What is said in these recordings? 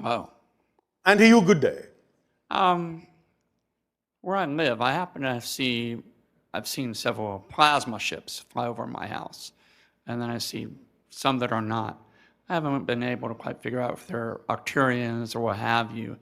Hello. And to you, good day. Where I live, I happen to I've seen several plasma ships fly over my house, and then I see some that are not. I haven't been able to quite figure out if they're Arcturians or what have you.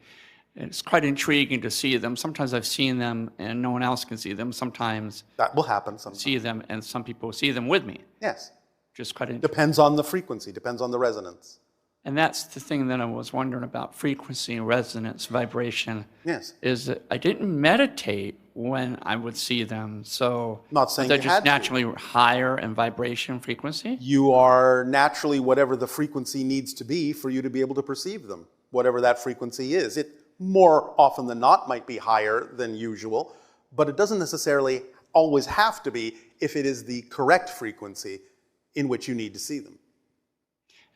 It's quite intriguing to see them. Sometimes I've seen them and no one else can see them. Sometimes That will happen sometimes. see them and some people see them with me. Yes. Just quite interesting. Depends on the frequency, depends on the resonance. And that's the thing that I was wondering about frequency, resonance, vibration. Yes. Is that I didn't meditate when I would see them. So Not saying they're you just had to. naturally higher in vibration frequency? You are naturally whatever the frequency needs to be for you to be able to perceive them, whatever that frequency is. It more often than not might be higher than usual, but it doesn't necessarily always have to be if it is the correct frequency in which you need to see them.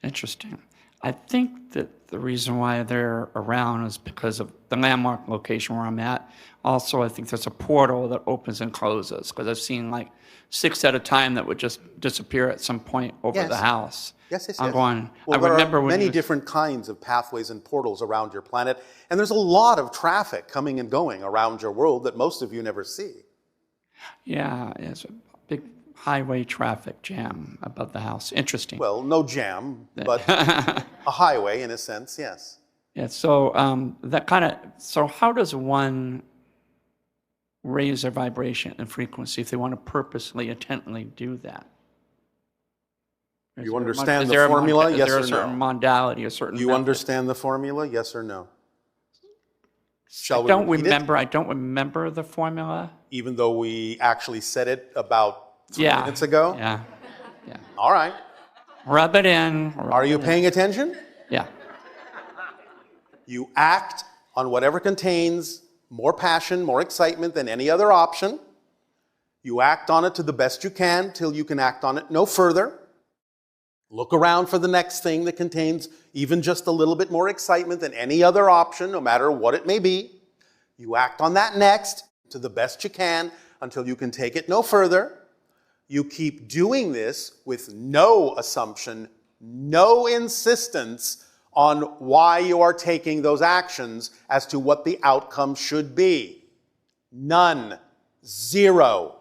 Interesting. I think that the reason why they're around is because of the landmark location where I'm at. Also, I think there's a portal that opens and closes, because I've seen like 6 at a time that would just disappear at some point over Yes. the house. Yes, yes, I'm yes. going, Well, I there remember are when many you- different kinds of pathways and portals around your planet, and there's a lot of traffic coming and going around your world that most of you never see. Yeah, it's a big highway traffic jam above the house. Interesting. Well, no jam, but a highway in a sense, yes. Yeah, so so how does one raise their vibration and frequency if they want to purposely, intently do that? You understand the formula, yes or Is there a no? certain modality, a certain You method? understand the formula, yes or no? Shall I we don't repeat it? remember. I don't remember the formula. Even though we actually said it about 3 Yeah. minutes ago? Yeah. All right. Rub it in. Are you paying attention? Yeah. You act on whatever contains more passion, more excitement than any other option. You act on it to the best you can till you can act on it no further. Look around for the next thing that contains even just a little bit more excitement than any other option, no matter what it may be. You act on that next to the best you can until you can take it no further. You keep doing this with no assumption, no insistence on why you are taking those actions as to what the outcome should be. None. Zero.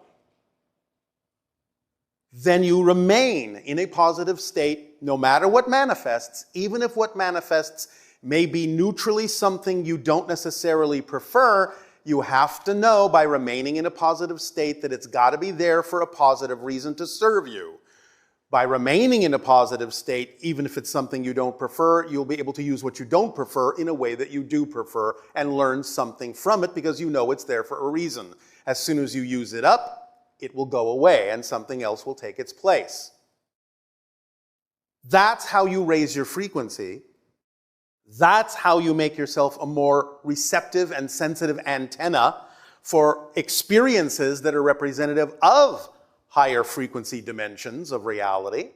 Then you remain in a positive state no matter what manifests, even if what manifests may be neutrally something you don't necessarily prefer. You have to know by remaining in a positive state that it's got to be there for a positive reason to serve you. By remaining in a positive state, even if it's something you don't prefer, you'll be able to use what you don't prefer in a way that you do prefer and learn something from it because you know it's there for a reason. As soon as you use it up, it will go away and something else will take its place. That's how you raise your frequency. That's how you make yourself a more receptive and sensitive antenna for experiences that are representative of higher frequency dimensions of reality.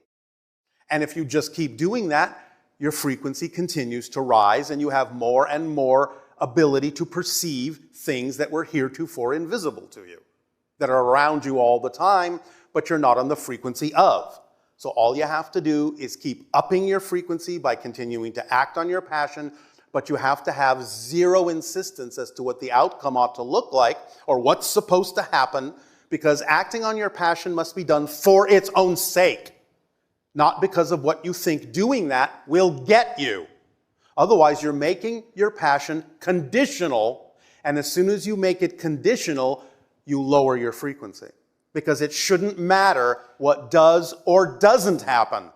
And if you just keep doing that, your frequency continues to rise and you have more and more ability to perceive things that were heretofore invisible to you, that are around you all the time, but you're not on the frequency of. So all you have to do is keep upping your frequency by continuing to act on your passion, but you have to have zero insistence as to what the outcome ought to look like or what's supposed to happen, because acting on your passion must be done for its own sake, not because of what you think doing that will get you. Otherwise, you're making your passion conditional, and as soon as you make it conditional, you lower your frequency. Because it shouldn't matter what does or doesn't happen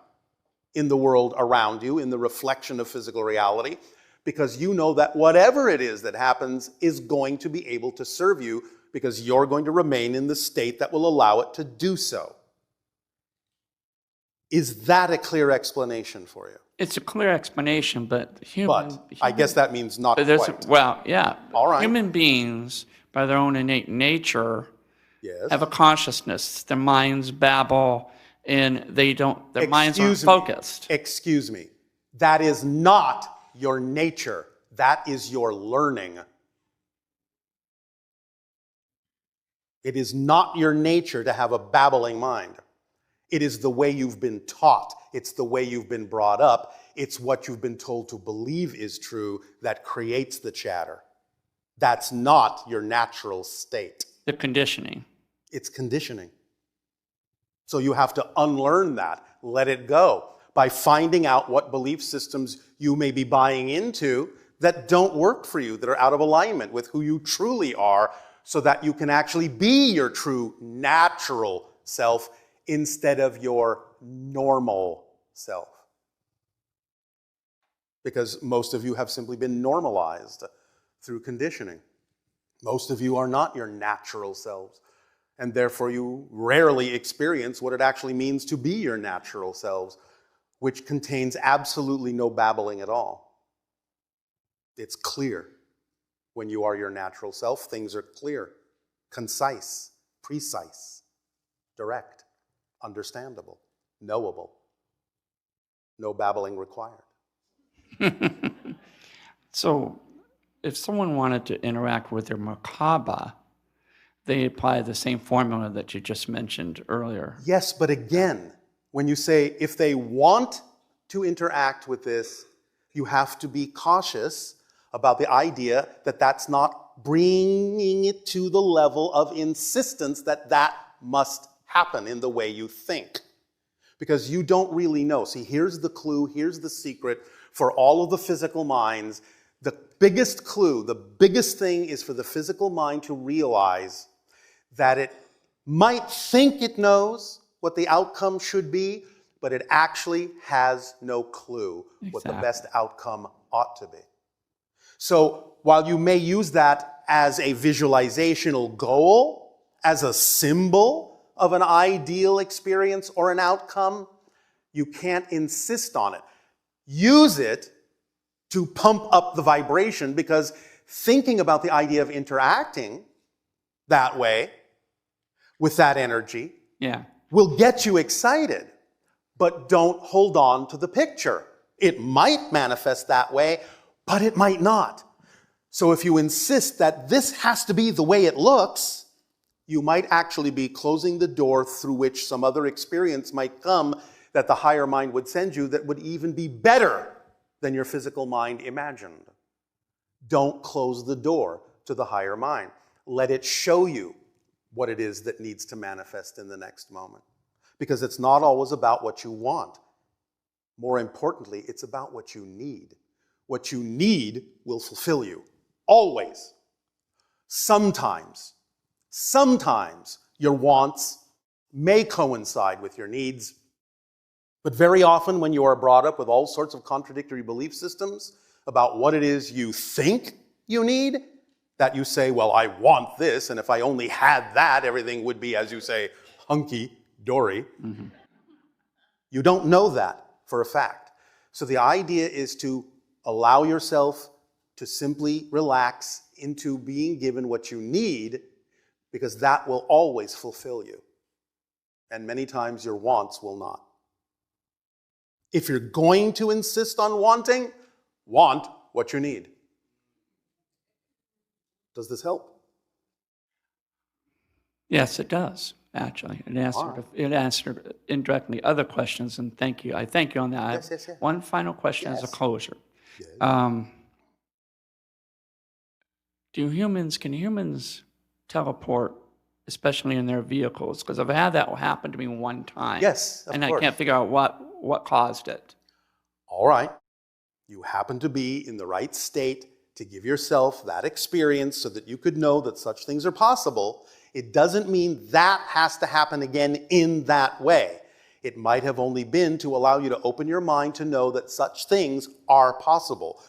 in the world around you, in the reflection of physical reality, because you know that whatever it is that happens is going to be able to serve you because you're going to remain in the state that will allow it to do so. Is that a clear explanation for you? It's a clear explanation, but I guess that means not quite. Well, yeah. All right. Human beings, by their own innate nature, Yes. have a consciousness. Their minds babble, and their minds aren't focused. Excuse me. That is not your nature. That is your learning. It is not your nature to have a babbling mind. It is the way you've been taught. It's the way you've been brought up. It's what you've been told to believe is true that creates the chatter. That's not your natural state. The conditioning. It's conditioning. So you have to unlearn that, let it go, by finding out what belief systems you may be buying into that don't work for you, that are out of alignment with who you truly are, so that you can actually be your true natural self instead of your normal self. Because most of you have simply been normalized through conditioning. Most of you are not your natural selves, and therefore you rarely experience what it actually means to be your natural selves, which contains absolutely no babbling at all. It's clear. When you are your natural self, things are clear, concise, precise, direct, understandable, knowable. No babbling required. So if someone wanted to interact with their Merkaba, they apply the same formula that you just mentioned earlier. Yes, but again, when you say if they want to interact with this, you have to be cautious about the idea that that's not bringing it to the level of insistence that that must happen in the way you think. Because you don't really know. See, here's the clue, here's the secret for all of the physical minds. The biggest clue, the biggest thing is for the physical mind to realize that it might think it knows what the outcome should be, but it actually has no clue what the best outcome ought to be. So while you may use that as a visualizational goal, as a symbol of an ideal experience or an outcome, you can't insist on it. Use it to pump up the vibration, because thinking about the idea of interacting that way, with that energy, will get you excited. But don't hold on to the picture. It might manifest that way, but it might not. So if you insist that this has to be the way it looks, you might actually be closing the door through which some other experience might come that the higher mind would send you that would even be better than your physical mind imagined. Don't close the door to the higher mind. Let it show you what it is that needs to manifest in the next moment. Because it's not always about what you want. More importantly, it's about what you need. What you need will fulfill you. Always. Sometimes your wants may coincide with your needs, but very often when you are brought up with all sorts of contradictory belief systems about what it is you think you need, that you say, well, I want this, and if I only had that, everything would be, as you say, hunky-dory. Mm-hmm. You don't know that for a fact. So the idea is to allow yourself to simply relax into being given what you need, because that will always fulfill you. And many times your wants will not. If you're going to insist on wanting, want what you need. Does this help? Yes, it does, actually. It answered indirectly other questions, and thank you. I thank you on that. Yes. One final question as a closer. Yes. Can humans teleport, especially in their vehicles? Because I've had that happen to me one time. Yes, of and course. I can't figure out what caused it. All right. You happen to be in the right state to give yourself that experience so that you could know that such things are possible. It doesn't mean that has to happen again in that way. It might have only been to allow you to open your mind to know that such things are possible.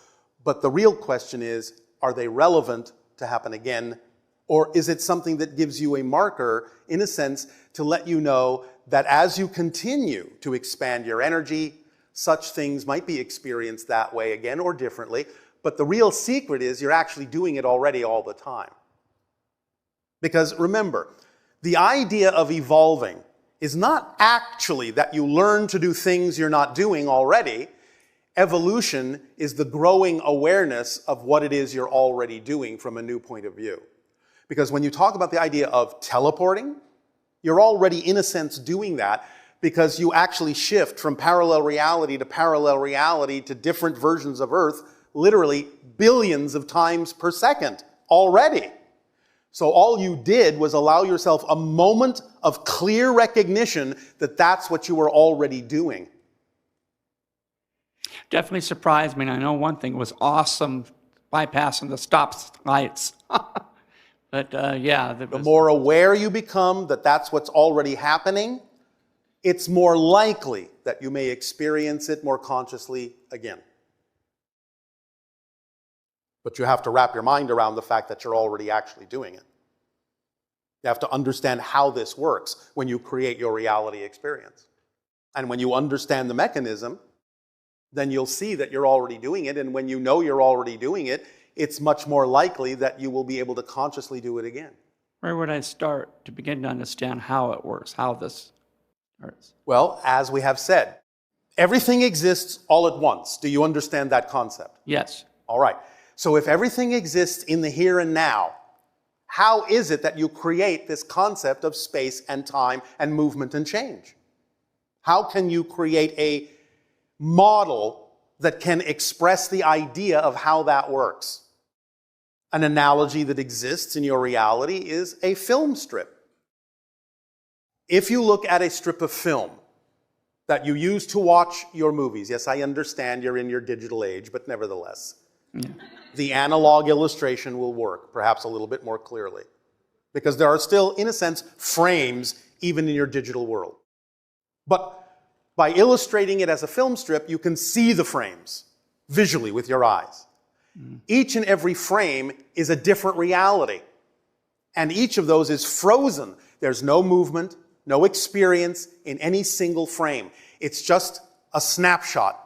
But the real question is, are they relevant to happen again? Or is it something that gives you a marker, in a sense, to let you know that as you continue to expand your energy, such things might be experienced that way again or differently. But the real secret is you're actually doing it already all the time. Because remember, the idea of evolving is not actually that you learn to do things you're not doing already. Evolution is the growing awareness of what it is you're already doing from a new point of view. Because when you talk about the idea of teleporting, you're already, in a sense, doing that, because you actually shift from parallel reality to different versions of Earth literally billions of times per second already. So all you did was allow yourself a moment of clear recognition that that's what you were already doing. Definitely surprised me. And I know one thing was awesome, bypassing the stop lights. But yeah. The more aware you become that that's what's already happening, it's more likely that you may experience it more consciously again. But you have to wrap your mind around the fact that you're already actually doing it. You have to understand how this works when you create your reality experience. And when you understand the mechanism, then you'll see that you're already doing it. And when you know you're already doing it, it's much more likely that you will be able to consciously do it again. Where would I start to begin to understand how it works, how this starts? Well, as we have said, everything exists all at once. Do you understand that concept? Yes. All right. So if everything exists in the here and now, how is it that you create this concept of space and time and movement and change? How can you create a model that can express the idea of how that works? An analogy that exists in your reality is a film strip. If you look at a strip of film that you use to watch your movies, yes, I understand you're in your digital age, but nevertheless, the analog illustration will work, perhaps a little bit more clearly. Because there are still, in a sense, frames even in your digital world. But by illustrating it as a film strip, you can see the frames visually with your eyes. Each and every frame is a different reality. And each of those is frozen. There's no movement, no experience in any single frame. It's just a snapshot.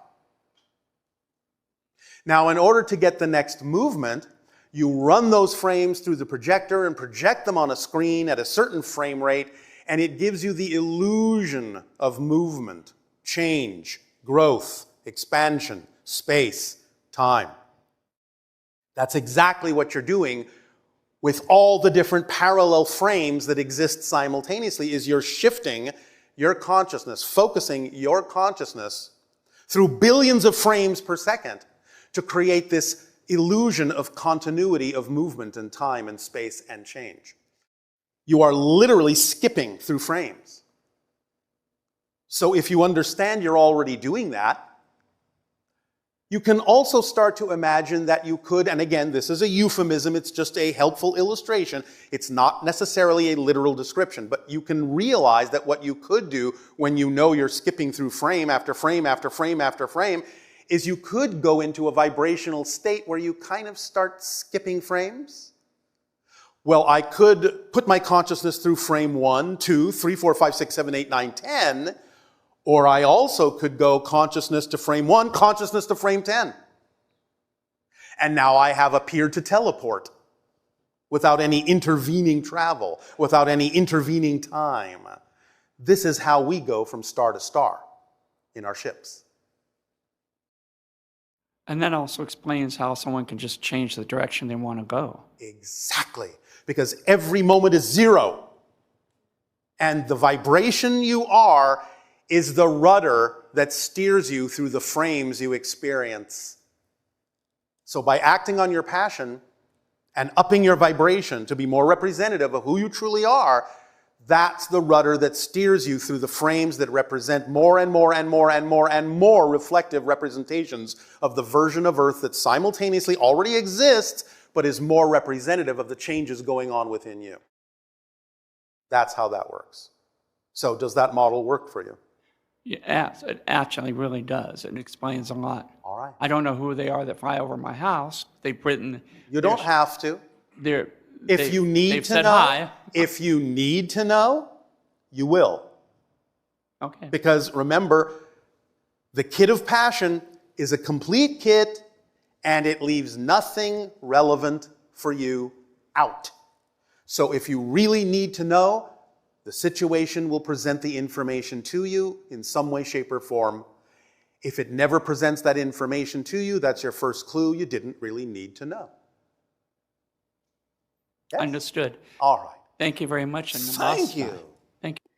Now, in order to get the next movement, you run those frames through the projector and project them on a screen at a certain frame rate, and it gives you the illusion of movement, change, growth, expansion, space, time. That's exactly what you're doing with all the different parallel frames that exist simultaneously, is you're shifting your consciousness, focusing your consciousness through billions of frames per second to create this illusion of continuity of movement and time and space and change. You are literally skipping through frames. So if you understand you're already doing that, you can also start to imagine that you could, and again, this is a euphemism, it's just a helpful illustration. It's not necessarily a literal description, but you can realize that what you could do when you know you're skipping through frame after frame after frame after frame is you could go into a vibrational state where you kind of start skipping frames. Well, I could put my consciousness through frame 1, 2, 3, 4, 5, 6, 7, 8, 9, 10, or I also could go consciousness to frame 1, consciousness to frame 10. And now I have appeared to teleport without any intervening travel, without any intervening time. This is how we go from star to star in our ships. And that also explains how someone can just change the direction they want to go. Exactly. Because every moment is zero. And the vibration you are is the rudder that steers you through the frames you experience. So by acting on your passion and upping your vibration to be more representative of who you truly are, that's the rudder that steers you through the frames that represent more and more and more and more and more reflective representations of the version of Earth that simultaneously already exists, but is more representative of the changes going on within you. That's how that works. So does that model work for you? Yes, it actually really does. It explains a lot. All right. I don't know who they are that fly over my house. They've written... You don't have to. If you need to know, hi. If you need to know, you will. Okay. Because remember, the kit of passion is a complete kit and it leaves nothing relevant for you out. So if you really need to know, the situation will present the information to you in some way, shape, or form. If it never presents that information to you, that's your first clue you didn't really need to know. Yes? Understood. All right. Thank you very much. And Thank you. Thank you.